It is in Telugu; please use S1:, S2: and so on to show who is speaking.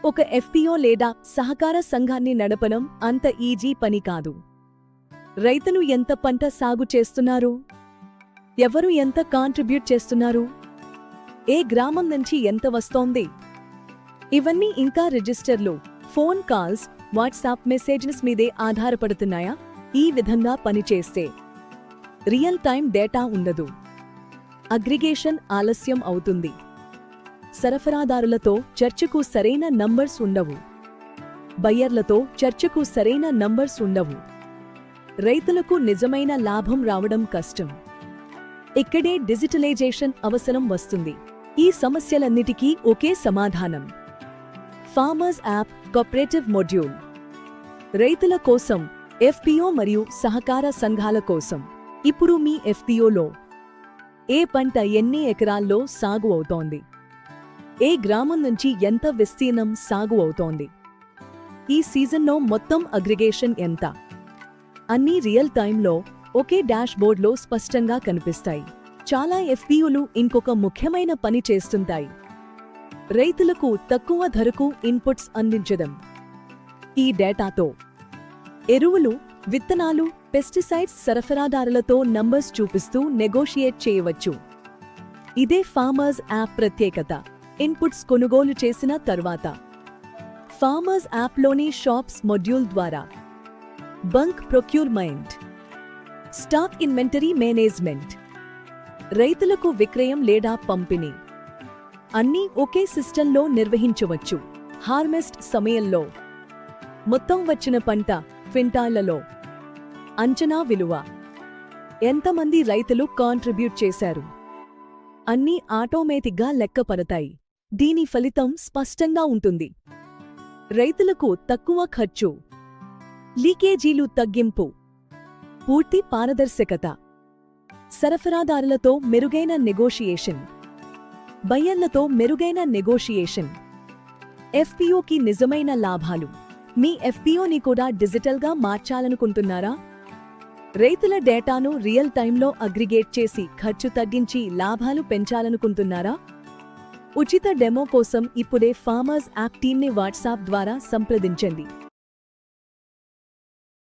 S1: ఒక ఎఫ్పిఓ లేదా సహకార సంఘాన్ని నడపడం అంత ఈజీ పని కాదు. రైతులు ఎంత పంట సాగు చేస్తున్నారు? ఎవరు ఎంత కాంట్రిబ్యూట్ చేస్తున్నారు? ఏ గ్రామం నుంచి ఎంత వస్తోంది? ఇవన్నీ ఇంకా రిజిస్టర్లు, ఫోన్ కాల్స్, వాట్సాప్ మెసేజెస్ మీదే ఆధారపడుతున్నాయా? ఈ విధంగా పనిచేస్తే రియల్ టైం డేటా ఉండదు. అగ్రిగేషన్ ఆలస్యం అవుతుంది. సరఫరాదారులతో చర్చకు సరైన నంబర్స్ ఉండవు. బయ్యర్లతో చర్చకు సరైన నంబర్స్ ఉండవు. రైతులకు నిజమైన లాభం రావడం కష్టం. ఇక్కడే డిజిటలైజేషన్ అవసరం వస్తుంది. ఈ సమస్యలన్నిటికీ ఒకే సమాధానం: ఫార్మర్స్ యాప్ కోఆపరేటివ్ మోడ్యూల్. రైతుల కోసం, ఎఫ్పిఓ మరియు సహకార సంఘాల కోసం. ఇప్పుడు మీ ఎఫ్పిఓలో ఏ పంట ఎన్ని ఎకరాల్లో సాగు అవుతోంది? ఏ గ్రామం నుంచి ఎంత విస్తీర్ణం సాగు అవుతోంది? ఈ సీజన్లో మొత్తం అగ్రిగేషన్ ఎంత? అన్నీ రియల్ టైంలో ఒకే డాష్బోర్డ్లో స్పష్టంగా కనిపిస్తాయి. చాలా ఎఫ్పిఓలు ఇంకొక ముఖ్యమైన పని చేస్తుంటాయి: రైతులకు తక్కువ ధరకు ఇన్పుట్స్ అందించడం. ఈ డేటాతో ఎరువులు, విత్తనాలు, పెస్టిసైడ్స్ సరఫరాదారులతో నంబర్స్ చూపిస్తూ నెగోషియేట్ చేయవచ్చు. ఇదే ఫార్మర్స్ యాప్ ప్రత్యేకత. ఇన్పుట్స్ కొనుగోలు చేసిన తర్వాత ఫార్మర్స్ యాప్లోని షాప్స్ మాడ్యూల్ ద్వారా bunk procurement, stock inventory management, రైతులకు విక్రయం లేదా పంపిణీ అన్నీ ఒకే సిస్టంలో నిర్వహించవచ్చు. హార్వెస్ట్ సమయంలో మొత్తం వచ్చిన పంట క్వింటాళ్లలో, అంచనా విలువ, ఎంతమంది రైతులు కాంట్రిబ్యూట్ చేశారు అన్నీ ఆటోమేటిక్గా లెక్కపడతాయి. దీని ఫలితం స్పష్టంగా ఉంటుంది: రైతులకు తక్కువ ఖర్చు, లీకేజీలు తగ్గింపు, పూర్తి పారదర్శకత, సరఫరాదారులతో మెరుగైన నెగోషియేషన్, బయ్యర్లతో మెరుగైన నెగోషియేషన్. ఎఫ్పిఓకి నిజమైన లాభాలు. మీ ఎఫ్పిఓని కూడా డిజిటల్గా మార్చాలనుకుంటున్నారా? రైతుల డేటాను రియల్ టైంలో అగ్రిగేట్ చేసి ఖర్చు తగ్గించి లాభాలు పెంచాలనుకుంటున్నారా? ఉచిత డెమో కోసం ఇప్పుడే ఫార్మర్స్ యాప్ టీమ్ని వాట్సాప్ ద్వారా సంప్రదించండి.